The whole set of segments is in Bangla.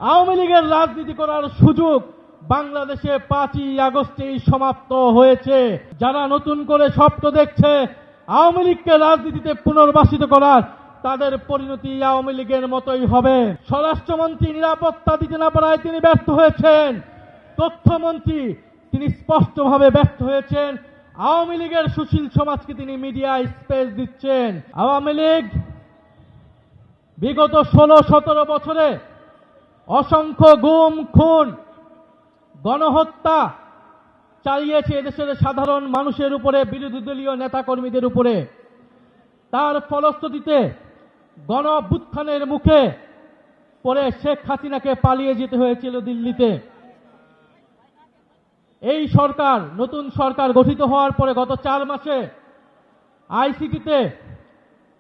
আওয়ামী লীগের রাজনীতি করার সুযোগ বাংলাদেশে 5ই আগস্টেই সমাপ্ত হয়েছে। যারা নতুন করে স্বপ্ন দেখছে আওয়ামী লীগকে রাজনীতিতে পুনর্বাসিত করার, তাদের পরিণতি আওয়ামী লীগের মতোই হবে। স্বরাষ্ট্রমন্ত্রী নিরাপত্তা দিতে না পারায় তিনি ব্যর্থ হয়েছেন। তথ্যমন্ত্রী তিনি স্পষ্টভাবে ব্যর্থ হয়েছেন। আওয়ামী লীগের সুশীল সমাজকে তিনি মিডিয়ায় স্পেস দিচ্ছেন। আওয়ামী লীগ বিগত 16-17 বছরে অসংখ্য গুম, খুন, গণহত্যা চালিয়েছে এদেশের সাধারণ মানুষের উপরে, বিরোধী দলীয় নেতাকর্মীদের উপরে। তার ফলশ্রুতিতে গণ অভ্যুত্থানের মুখে পড়ে শেখ হাসিনাকে পালিয়ে যেতে হয়েছিল দিল্লিতে। এই সরকার, নতুন সরকার গঠিত হওয়ার পরে গত 4 মাসে আইসিটিতে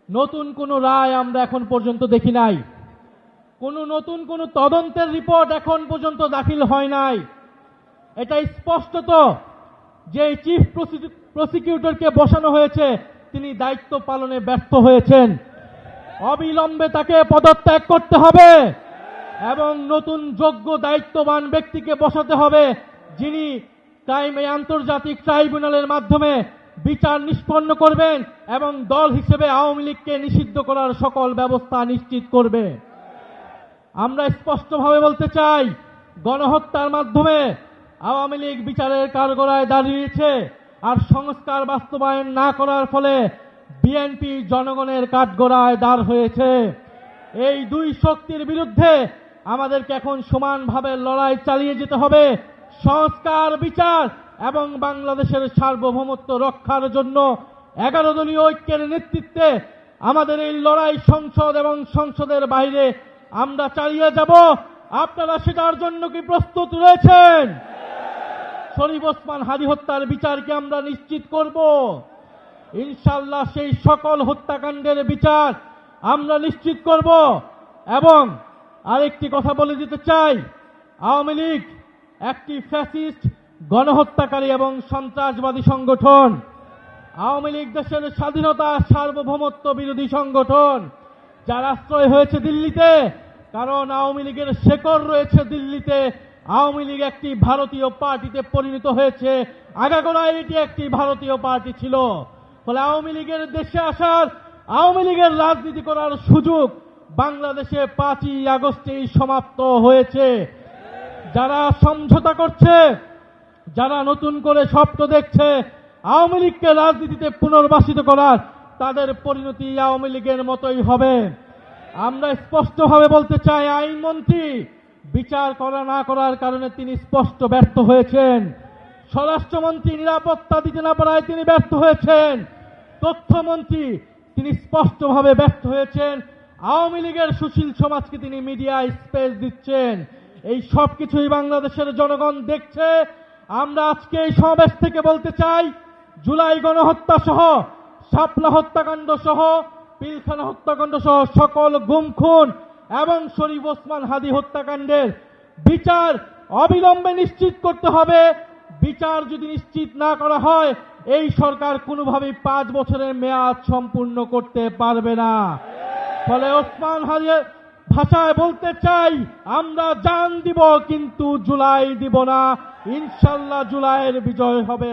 নতুন কোনো রায় আমরা এখন পর্যন্ত দেখি নাই। নতুন কোনো তদন্তের রিপোর্ট এখন পর্যন্ত দাখিল হয় নাই। এটা স্পষ্টত যে চিফ প্রসিকিউটরকে বসানো হয়েছে তিনি দায়িত্ব পালনে ব্যর্থ হয়েছেন। অবিলম্বে তাকে পদত্যাগ করতে হবে এবং নতুন যোগ্য দায়িত্ববান ব্যক্তিকে বসাতে হবে, যিনি আন্তর্জাতিক ট্রাইব্যুনালের মাধ্যমে বিচার নিষ্পন্ন করবেন এবং দল হিসেবে আওয়ামী লীগকে নিষিদ্ধ করার সকল ব্যবস্থা নিশ্চিত করবে। আমরা স্পষ্টভাবে বলতে চাই, গণহত্যার মাধ্যমে আওয়ামী লীগ বিচারের কাঠগড়ায় দাঁড়িয়েছে, আর সংস্কার বাস্তবায়ন না করার ফলে বিএনপি জনগণের কাঠগড়ায় দাঁড় হয়েছে। এই দুই শক্তির বিরুদ্ধে আমাদেরকে এখন সমানভাবে লড়াই চালিয়ে যেতে হবে। সংস্কার, বিচার এবং বাংলাদেশের সার্বভৌমত্ব রক্ষার জন্য 11 দলীয় ঐক্যের নেতৃত্বে আমাদের এই লড়াই সংসদ এবং সংসদের বাইরে আমরা চালিয়ে যাব। আপনারা সেটার জন্য কি প্রস্তুত রয়েছেন? শরীফ ওসমান হাদী হত্যার বিচারকে আমরা নিশ্চিত করব ইনশাআল্লাহ। সেই সকল হত্যাকাণ্ডের বিচার আমরা নিশ্চিত করব। এবং আরেকটি কথা বলে দিতে চাই, আওয়ামী লীগ একটি ফ্যাসিস্ট, গণহত্যাকারী এবং সন্ত্রাসবাদী সংগঠন। আওয়ামী লীগ দেশের স্বাধীনতা, সার্বভৌমত্ব বিরোধী সংগঠন, যার আশ্রয় হয়েছে দিল্লিতে। কারণ আওয়ামী লীগের শেকড় রয়েছে দিল্লিতে। আওয়ামী লীগ একটি ভারতীয় পার্টিতে পরিণত হয়েছে, আগাগোড়ায় এটি একটি ভারতীয় পার্টি ছিল। ফলে আওয়ামী লীগের দেশে আসার, আওয়ামী লীগের রাজনীতি করার সুযোগ বাংলাদেশে 5ই আগস্টেই সমাপ্ত হয়েছে। যারা সমঝোতা করছে, যারা নতুন করে স্বপ্ন দেখছে আওয়ামী লীগকে রাজনীতিতে পুনর্বাসিত করার, তাদের পরিণতি আওয়ামী লীগের মতোই হবে। আমরা স্পষ্টভাবে বলতে চাই, আইনমন্ত্রী বিচার করা না করার কারণে তিনি স্পষ্ট ব্যর্থ হয়েছেন। স্বরাষ্ট্রমন্ত্রী নিরাপত্তা দিতে না পারায় তিনি ব্যর্থ হয়েছেন। তথ্যমন্ত্রী তিনি স্পষ্টভাবে ব্যর্থ হয়েছেন। আওয়ামী লীগের সুশীল সমাজকে তিনি মিডিয়ায় স্পেস দিচ্ছেন। এই সব কিছুই বাংলাদেশের জনগণ দেখছে। আমরা আজকে এই সমাবেশ থেকে বলতে চাই, জুলাই গণহত্যা সহ, শাপলা হত্যাকাণ্ড সহ, পিলখানা হত্যাকাণ্ড সহ সকল গুম, খুন এবং শরীফ ওসমান হাদী হত্যাকাণ্ডের বিচার অবিলম্বে নিশ্চিত করতে হবে। বিচার যদি নিশ্চিত না করা হয়, এই সরকার কোনোভাবেই 5 বছরের মেয়াদ সম্পূর্ণ করতে পারবে না। ফলে ওসমান হাদীর ভাষায় বলতে চাই, আমরা জান দিব কিন্তু জুলাই দিব না। ইনশাআল্লাহ জুলাইয়ের বিজয় হবে।